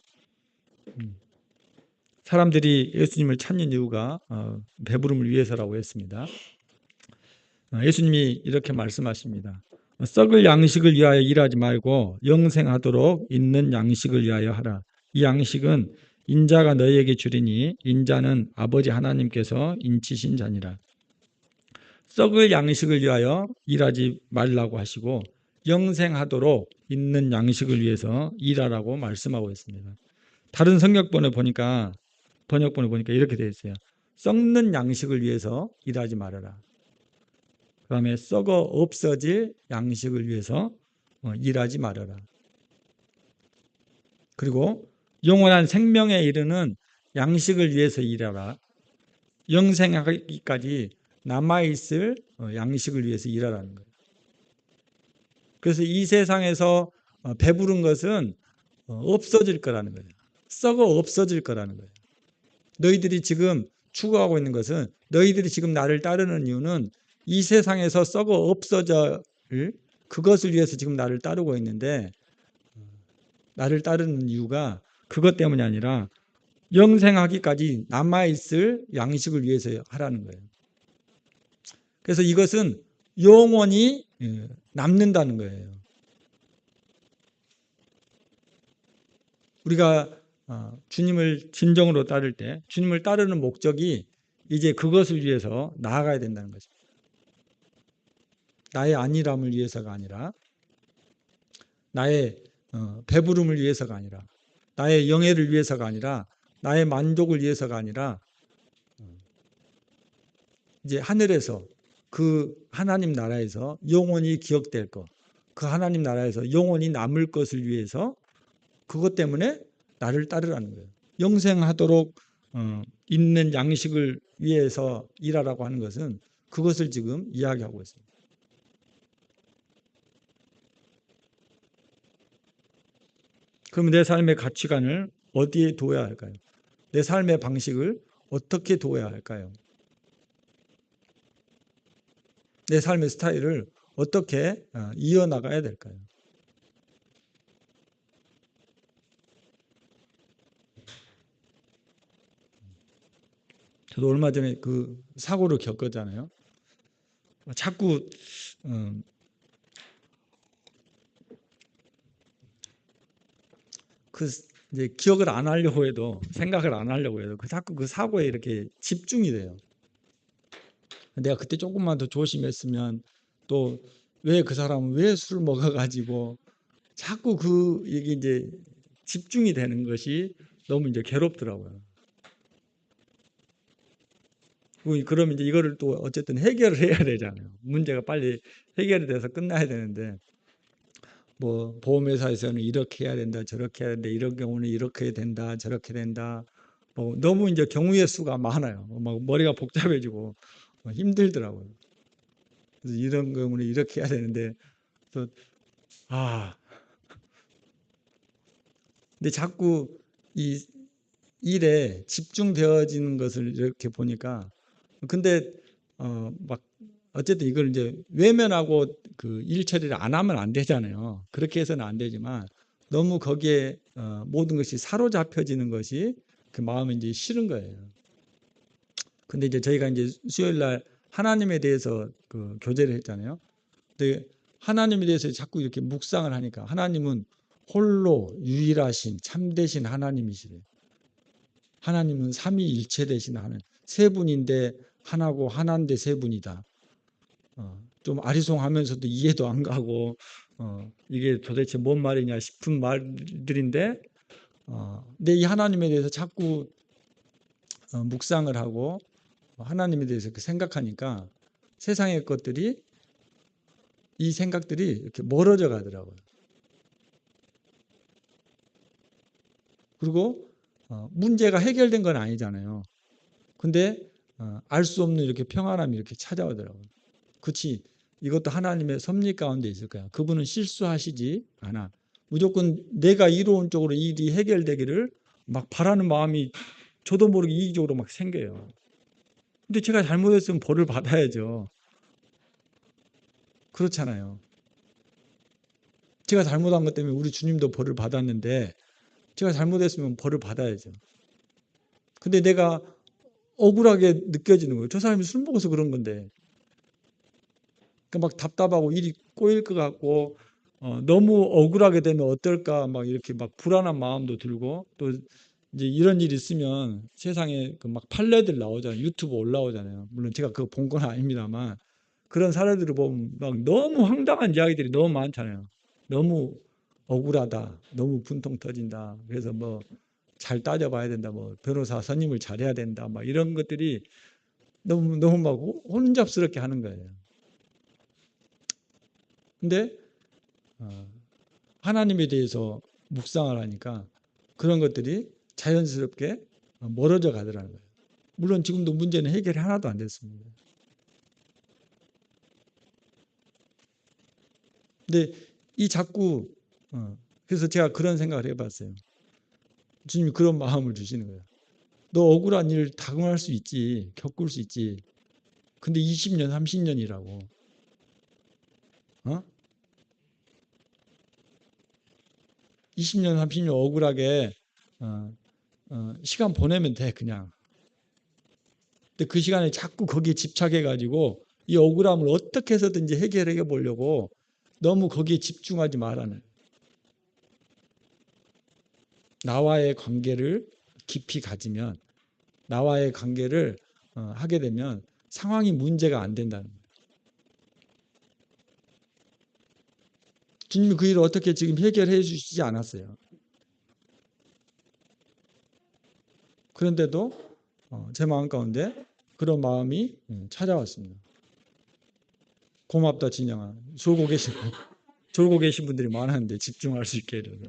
Speaker 1: 사람들이 예수님을 찾는 이유가 배부름을 위해서라고 했습니다. 예수님이 이렇게 말씀하십니다. 썩을 양식을 위하여 일하지 말고 영생하도록 있는 양식을 위하여 하라. 이 양식은 인자가 너희에게 주리니 인자는 아버지 하나님께서 인치신 자니라. 썩을 양식을 위하여 일하지 말라고 하시고 영생하도록 있는 양식을 위해서 일하라고 말씀하고 있습니다. 다른 번역본을 보니까 이렇게 되어 있어요. 썩는 양식을 위해서 일하지 말아라. 그 다음에 썩어 없어질 양식을 위해서 일하지 말아라. 그리고 영원한 생명에 이르는 양식을 위해서 일하라. 영생하기까지 남아있을 양식을 위해서 일하라는 거예요. 그래서 이 세상에서 배부른 것은 없어질 거라는 거예요. 썩어 없어질 거라는 거예요. 너희들이 지금 추구하고 있는 것은 너희들이 지금 나를 따르는 이유는 이 세상에서 썩어 없어질 그것을 위해서 지금 나를 따르고 있는데 나를 따르는 이유가 그것 때문이 아니라 영생하기까지 남아있을 양식을 위해서 하라는 거예요. 그래서 이것은 영원히 남는다는 거예요. 우리가 주님을 진정으로 따를 때 주님을 따르는 목적이 이제 그것을 위해서 나아가야 된다는 거죠. 나의 안일함을 위해서가 아니라, 나의 배부름을 위해서가 아니라, 나의 영예를 위해서가 아니라, 나의 만족을 위해서가 아니라, 이제 하늘에서 그 하나님 나라에서 영원히 기억될 것, 그 하나님 나라에서 영원히 남을 것을 위해서, 그것 때문에 나를 따르라는 거예요. 영생하도록 있는 양식을 위해서 일하라고 하는 것은 그것을 지금 이야기하고 있습니다. 그러면 내 삶의 가치관을 어디에 둬야 할까요? 내 삶의 방식을 어떻게 둬야 할까요? 내 삶의 스타일을 어떻게 이어나가야 될까요? 저도 얼마 전에 그 사고를 겪었잖아요. 자꾸 그 이제 기억을 안 하려고 해도, 생각을 안 하려고 해도 자꾸 그 사고에 이렇게 집중이 돼요. 내가 그때 조금만 더 조심했으면, 또 왜 그 사람은 왜 술을 먹어가지고 자꾸 이게 이제 집중이 되는 것이 너무 이제 괴롭더라고요. 그러면 이제 이거를 또 어쨌든 해결을 해야 되잖아요. 문제가 빨리 해결이 돼서 끝나야 되는데, 뭐 보험회사에서는 이렇게 해야 된다, 저렇게 해야 된다, 이런 경우는 이렇게 된다, 저렇게 된다. 너무 이제 경우의 수가 많아요. 막 머리가 복잡해지고 힘들더라고요. 그래서 이런 경우는 이렇게 해야 되는데, 또 근데 자꾸 이 일에 집중되어지는 것을 이렇게 보니까, 근데 막 어쨌든 이걸 이제 외면하고 그 일 처리를 안 하면 안 되잖아요. 그렇게 해서는 안 되지만, 너무 거기에 모든 것이 사로잡혀지는 것이 그 마음이 이제 싫은 거예요. 근데 이제 저희가 이제 수요일 날 하나님에 대해서 그 교제를 했잖아요. 근데 하나님에 대해서 자꾸 이렇게 묵상을 하니까, 하나님은 홀로 유일하신 참되신 하나님이시래요. 하나님은 삼위일체 되신 하나님, 세 분인데 하나고 하나인데 세 분이다. 좀 아리송하면서도 이해도 안 가고, 이게 도대체 뭔 말이냐 싶은 말들인데, 근데 이 하나님에 대해서 자꾸 묵상을 하고 하나님에 대해서 생각하니까, 세상의 것들이, 이 생각들이 이렇게 멀어져 가더라고요. 그리고 문제가 해결된 건 아니잖아요. 근데 알 수 없는 이렇게 평안함이 이렇게 찾아오더라고요. 그렇지, 이것도 하나님의 섭리 가운데 있을 거야. 그분은 실수하시지 않아. 무조건 내가 이로운 쪽으로 일이 해결되기를 막 바라는 마음이 저도 모르게 이기적으로 막 생겨요. 근데 제가 잘못했으면 벌을 받아야죠. 그렇잖아요. 제가 잘못한 것 때문에 우리 주님도 벌을 받았는데, 제가 잘못했으면 벌을 받아야죠. 근데 내가 억울하게 느껴지는 거예요. 저 사람이 술 먹어서 그런 건데. 막 답답하고 일이 꼬일 것 같고, 너무 억울하게 되면 어떨까 막 이렇게 막 불안한 마음도 들고, 또 이제 이런 일이 있으면 세상에 그 막 판례들 나오잖아요. 유튜브 올라오잖아요. 물론 제가 그거 본 건 아닙니다만, 그런 사례들을 보면 막 너무 황당한 이야기들이 너무 많잖아요. 너무 억울하다, 너무 분통 터진다, 그래서 뭐 잘 따져봐야 된다, 뭐 변호사 선임을 잘해야 된다, 막 이런 것들이 너무 너무 막 혼잡스럽게 하는 거예요. 근데 하나님에 대해서 묵상을 하니까 그런 것들이 자연스럽게 멀어져 가더라는 거예요. 물론 지금도 문제는 해결이 하나도 안 됐습니다. 근데 이 자꾸 그래서 제가 그런 생각을 해봤어요. 주님이 그런 마음을 주시는 거예요. 너 억울한 일 당할 수 있지, 겪을 수 있지. 근데 20년, 30년이라고. 어? 20년, 30년 억울하게 어, 시간 보내면 돼, 그냥. 근데 그 시간에 자꾸 거기에 집착해 가지고 이 억울함을 어떻게 해서든지 해결해 보려고 너무 거기에 집중하지 말라는. 나와의 관계를 깊이 가지면, 나와의 관계를 하게 되면 상황이 문제가 안 된다는 거예요. 주님이 그 일을 어떻게 지금 해결해 주시지 않았어요. 그런데도 제 마음 가운데 그런 마음이 찾아왔습니다. 고맙다 진영아. 졸고 계신 분들이 많았는데 집중할 수 있게 해줘서.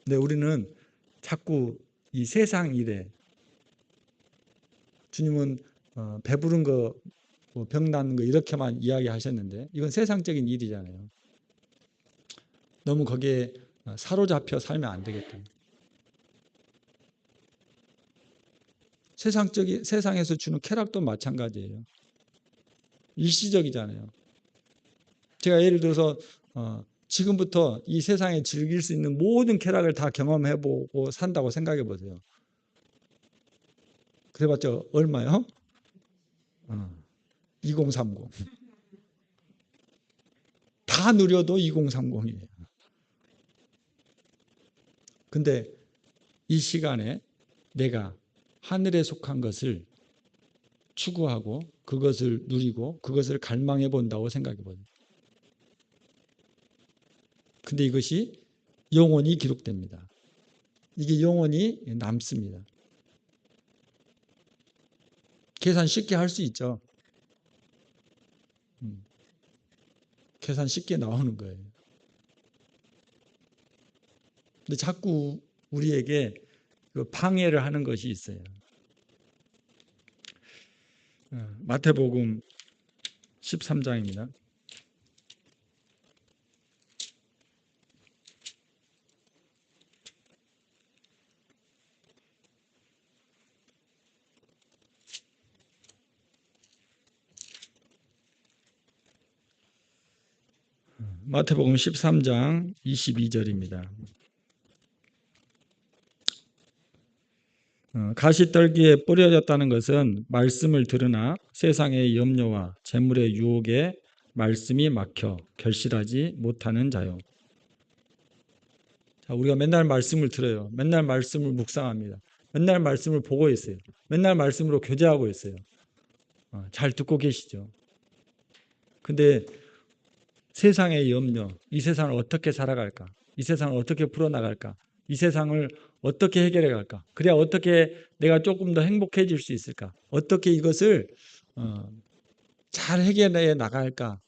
Speaker 1: 근데 우리는 자꾸 이 세상 일에 주님은 배부른 거, 병 낫는 거 이렇게만 이야기하셨는데 이건 세상적인 일이잖아요. 너무 거기에 사로잡혀 살면 안 되겠다. 세상에서 주는 쾌락도 마찬가지예요. 일시적이잖아요. 제가 예를 들어서 지금부터 이 세상에 즐길 수 있는 모든 쾌락을 다 경험해보고 산다고 생각해 보세요. 그래봤자 얼마요? 2030. 다 누려도 2030이에요. 근데 이 시간에 내가 하늘에 속한 것을 추구하고 그것을 누리고 그것을 갈망해 본다고 생각해 보세요. 근데 이것이 영원히 기록됩니다. 이게 영원히 남습니다. 계산 쉽게 할 수 있죠. 계산 쉽게 나오는 거예요. 근데 자꾸 우리에게 방해를 하는 것이 있어요. 마태복음 13장입니다. 마태복음 13장 22절입니다. 가시떨기에 뿌려졌다는 것은 말씀을 들으나 세상의 염려와 재물의 유혹에 말씀이 막혀 결실하지 못하는 자요. 자, 우리가 맨날 말씀을 들어요. 맨날 말씀을 묵상합니다. 맨날 말씀을 보고 있어요. 맨날 말씀으로 교제하고 있어요. 잘 듣고 계시죠. 근데 세상의 염려, 이 세상을 어떻게 살아갈까? 이 세상을 어떻게 풀어나갈까? 이 세상을 어떻게 해결해 갈까? 그래야 어떻게 내가 조금 더 행복해질 수 있을까? 어떻게 이것을 잘 해결해 나갈까?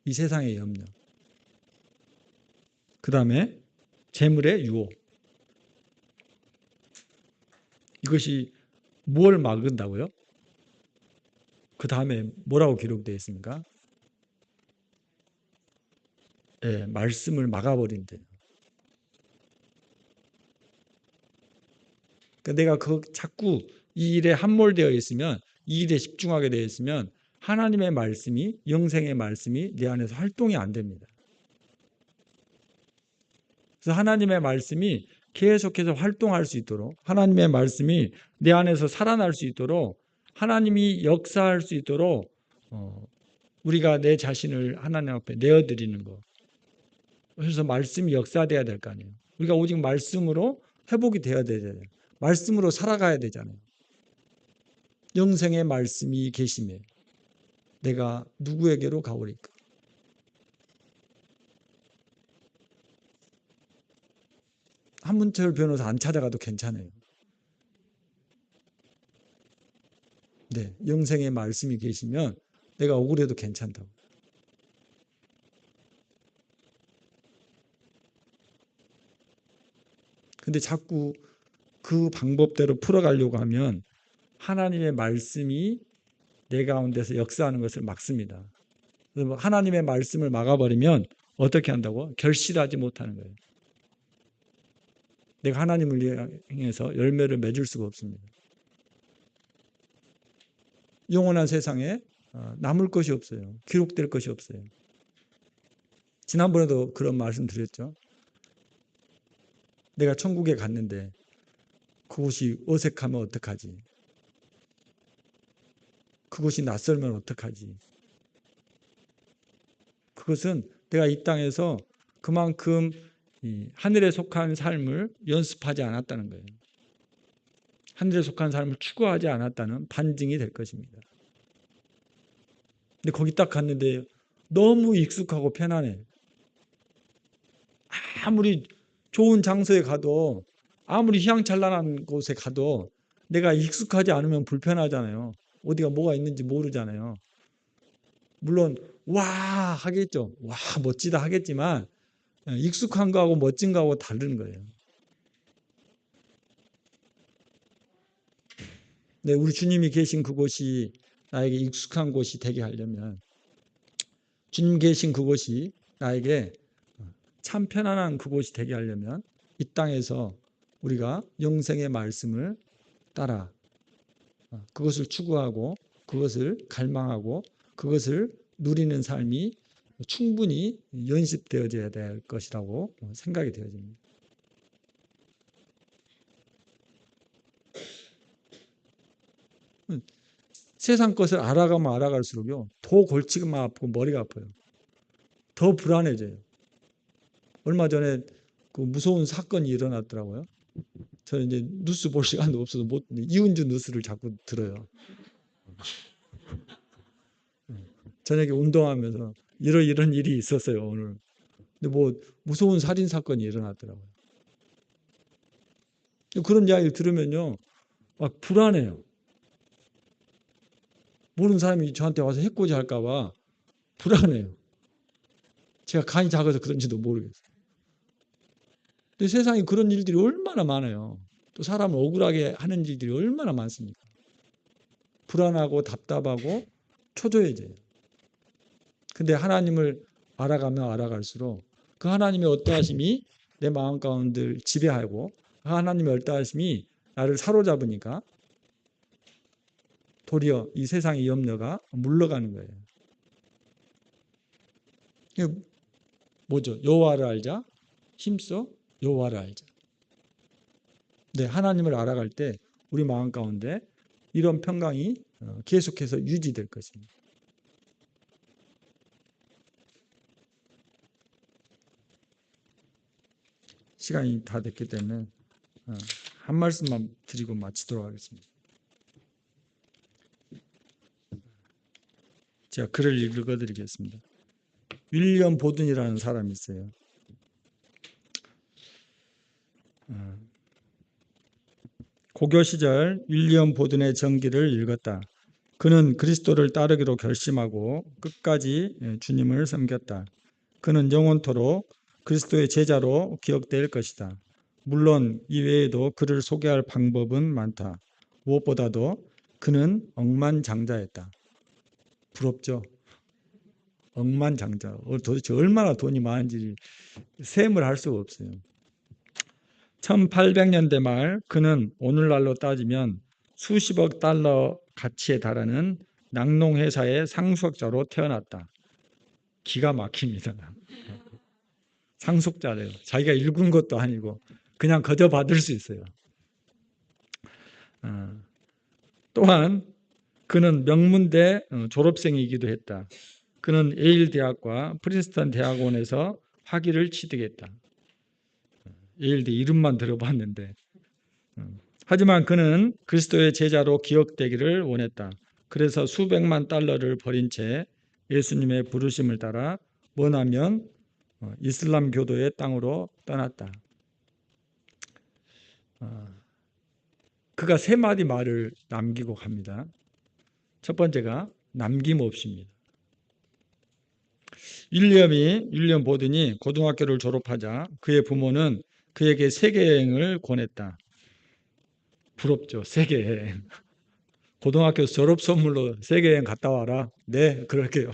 Speaker 1: 이 세상의 염려. 그 다음에 재물의 유혹. 이것이 무엇을 막은다고요? 그 다음에 뭐라고 기록되어 있습니까? 예, 말씀을 막아버린대요. 그러니까 내가 자꾸 이 일에 함몰되어 있으면, 이 일에 집중하게 되어 있으면 하나님의 말씀이, 영생의 말씀이 내 안에서 활동이 안 됩니다. 그래서 하나님의 말씀이 계속해서 활동할 수 있도록, 하나님의 말씀이 내 안에서 살아날 수 있도록, 하나님이 역사할 수 있도록 우리가 내 자신을 하나님 앞에 내어드리는 것. 그래서 말씀이 역사돼야 될 거 아니에요. 우리가 오직 말씀으로 회복이 되어야 되잖아요. 말씀으로 살아가야 되잖아요. 영생의 말씀이 계심에 내가 누구에게로 가오리까? 한문철 변호사 안 찾아가도 괜찮아요. 네, 영생의 말씀이 계시면 내가 억울해도 괜찮다고. 근데 자꾸 그 방법대로 풀어가려고 하면 하나님의 말씀이 내 가운데서 역사하는 것을 막습니다. 하나님의 말씀을 막아버리면 어떻게 한다고? 결실하지 못하는 거예요. 내가 하나님을 향해서 열매를 맺을 수가 없습니다. 영원한 세상에 남을 것이 없어요. 기록될 것이 없어요. 지난번에도 그런 말씀 드렸죠. 내가 천국에 갔는데 그곳이 어색하면 어떡하지? 그곳이 낯설면 어떡하지? 그것은 내가 이 땅에서 그만큼 이 하늘에 속한 삶을 연습하지 않았다는 거예요. 하늘에 속한 삶을 추구하지 않았다는 반증이 될 것입니다. 근데 거기 딱 갔는데 너무 익숙하고 편안해. 아무리 좋은 장소에 가도, 아무리 휘황찬란한 곳에 가도 내가 익숙하지 않으면 불편하잖아요. 어디가 뭐가 있는지 모르잖아요. 물론 와 하겠죠. 와 멋지다 하겠지만 익숙한 거하고 멋진 거하고 다른 거예요. 네, 우리 주님이 계신 그곳이 나에게 익숙한 곳이 되게 하려면, 주님 계신 그곳이 나에게 참 편안한 그곳이 되게 하려면 이 땅에서 우리가 영생의 말씀을 따라 그것을 추구하고 그것을 갈망하고 그것을 누리는 삶이 충분히 연습되어져야 될 것이라고 생각이 되어집니다. 세상 것을 알아가면 알아갈수록요 더 골치가 아프고 머리가 아파요. 더 불안해져요. 얼마 전에 그 무서운 사건이 일어났더라고요. 저는 이제 뉴스 볼 시간도 없어서 이은주 뉴스를 자꾸 들어요. 저녁에 운동하면서 이런 일이 있었어요 오늘. 근데 뭐 무서운 살인 사건이 일어났더라고요. 그런 이야기를 들으면요 막 불안해요. 모르는 사람이 저한테 와서 해코지 할까봐 불안해요. 제가 간이 작아서 그런지도 모르겠어요. 근데 세상에 그런 일들이 얼마나 많아요. 또 사람을 억울하게 하는 일들이 얼마나 많습니까? 불안하고 답답하고 초조해져요. 근데 하나님을 알아가면 알아갈수록 그 하나님의 어떠하심이 내 마음 가운데 지배하고 그 하나님의 어떠하심이 나를 사로잡으니까 도리어 이 세상의 염려가 물러가는 거예요. 이게 뭐죠? 여호와를 알자. 힘써 여호와를 알자. 네, 하나님을 알아갈 때 우리 마음 가운데 이런 평강이 계속해서 유지될 것입니다. 시간이 다 됐기 때문에 한 말씀만 드리고 마치도록 하겠습니다. 제가 글을 읽어드리겠습니다. 윌리엄 보든이라는 사람이 있어요. 고교 시절 윌리엄 보든의 전기를 읽었다. 그는 그리스도를 따르기로 결심하고 끝까지 주님을 섬겼다. 그는 영원토록 그리스도의 제자로 기억될 것이다. 물론 이외에도 그를 소개할 방법은 많다. 무엇보다도 그는 억만장자였다. 부럽죠? 억만장자. 도대체 얼마나 돈이 많은지 셈을 할 수가 없어요. 1800년대 말 그는 오늘날로 따지면 수십억 달러 가치에 달하는 낙농회사의 상속자로 태어났다. 기가 막힙니다. 상속자래요. 자기가 읽은 것도 아니고 그냥 거저 받을 수 있어요. 또한 그는 명문대 졸업생이기도 했다. 그는 예일 대학과 프린스턴 대학원에서 학위를 취득했다. 예일대 이름만 들어봤는데 하지만 그는 그리스도의 제자로 기억되기를 원했다. 그래서 수백만 달러를 버린 채 예수님의 부르심을 따라 머나면 이슬람 교도의 땅으로 떠났다. 그가 세 마디 말을 남기고 갑니다. 첫 번째가 남김없이입니다. 윌리엄 보든이 고등학교를 졸업하자 그의 부모는 그에게 세계여행을 권했다. 부럽죠. 세계여행. 고등학교 졸업 선물로 세계여행 갔다 와라. 네, 그럴게요.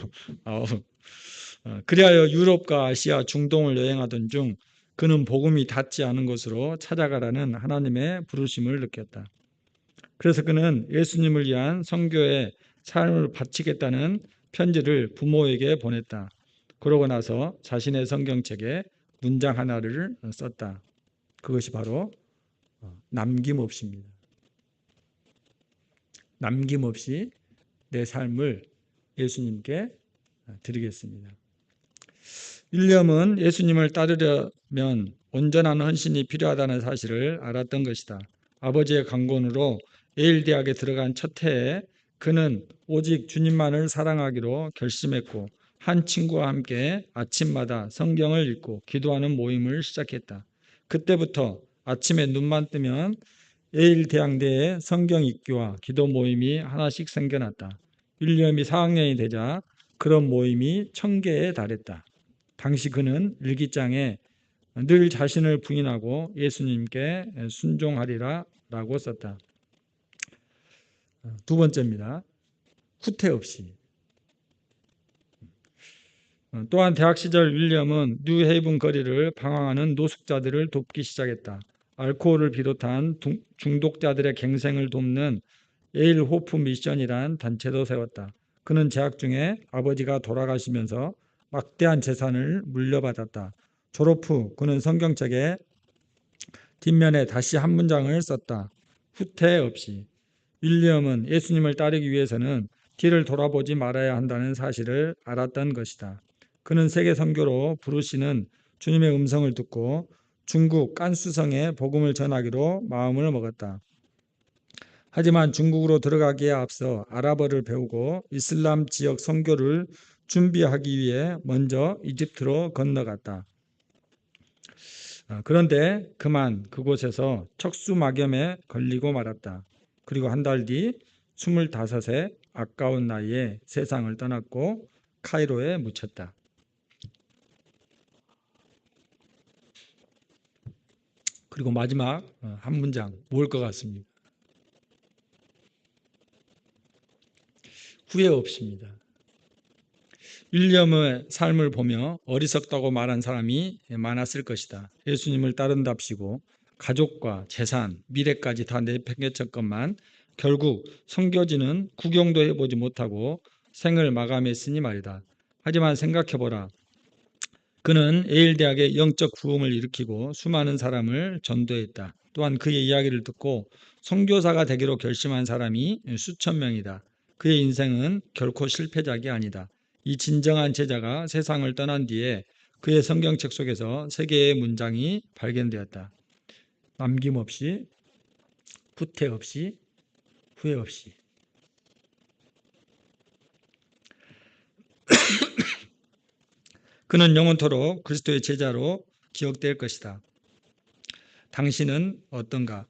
Speaker 1: 그리하여 유럽과 아시아, 중동을 여행하던 중 그는 복음이 닿지 않은 곳으로 찾아가라는 하나님의 부르심을 느꼈다. 그래서 그는 예수님을 위한 선교에 삶을 바치겠다는 편지를 부모에게 보냈다. 그러고 나서 자신의 성경책에 문장 하나를 썼다. 그것이 바로 남김없이입니다. 남김없이 내 삶을 예수님께 드리겠습니다. 윌리엄은 예수님을 따르려면 온전한 헌신이 필요하다는 사실을 알았던 것이다. 아버지의 강권으로 예일 대학에 들어간 첫 해에 그는 오직 주님만을 사랑하기로 결심했고 한 친구와 함께 아침마다 성경을 읽고 기도하는 모임을 시작했다. 그때부터 아침에 눈만 뜨면 예일 대학 내에 성경 읽기와 기도 모임이 하나씩 생겨났다. 윌리엄이 4학년이 되자 그런 모임이 1000개에 달했다. 당시 그는 일기장에 늘 자신을 부인하고 예수님께 순종하리라 라고 썼다. 두 번째입니다. 후퇴 없이. 또한 대학 시절 윌리엄은 뉴헤이븐 거리를 방황하는 노숙자들을 돕기 시작했다. 알코올을 비롯한 중독자들의 갱생을 돕는 예일 호프 미션이란 단체도 세웠다. 그는 재학 중에 아버지가 돌아가시면서 막대한 재산을 물려받았다. 졸업 후 그는 성경책에 뒷면에 다시 한 문장을 썼다. 후퇴 없이. 윌리엄은 예수님을 따르기 위해서는 뒤를 돌아보지 말아야 한다는 사실을 알았던 것이다. 그는 세계 선교로 부르시는 주님의 음성을 듣고 중국 깐수성에 복음을 전하기로 마음을 먹었다. 하지만 중국으로 들어가기에 앞서 아랍어를 배우고 이슬람 지역 선교를 준비하기 위해 먼저 이집트로 건너갔다. 그런데 그만 그곳에서 척수막염에 걸리고 말았다. 그리고 한 달 뒤 25세 아까운 나이에 세상을 떠났고 카이로에 묻혔다. 그리고 마지막 한 문장 뭘 것 같습니까? 후회 없습니다. 윌리엄의 삶을 보며 어리석다고 말한 사람이 많았을 것이다. 예수님을 따른답시고 가족과 재산, 미래까지 다 내팽개쳤건만 결국 선교지는 구경도 해보지 못하고 생을 마감했으니 말이다. 하지만 생각해보라. 그는 예일 대학의 영적 부흥을 일으키고 수많은 사람을 전도했다. 또한 그의 이야기를 듣고 선교사가 되기로 결심한 사람이 수천 명이다. 그의 인생은 결코 실패작이 아니다. 이 진정한 제자가 세상을 떠난 뒤에 그의 성경책 속에서 세 개의 문장이 발견되었다. 남김없이, 후퇴 없이, 후회 없이. 그는 영원토록 그리스도의 제자로 기억될 것이다. 당신은 어떤가?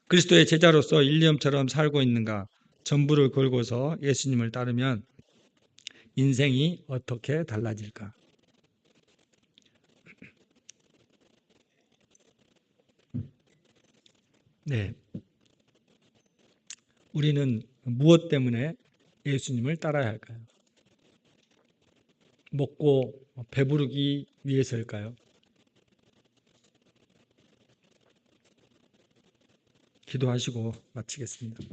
Speaker 1: 그리스도의 제자로서 윌리엄처럼 살고 있는가? 전부를 걸고서 예수님을 따르면 인생이 어떻게 달라질까? 네. 우리는 무엇 때문에 예수님을 따라야 할까요? 먹고 배부르기 위해서일까요? 기도하시고 마치겠습니다.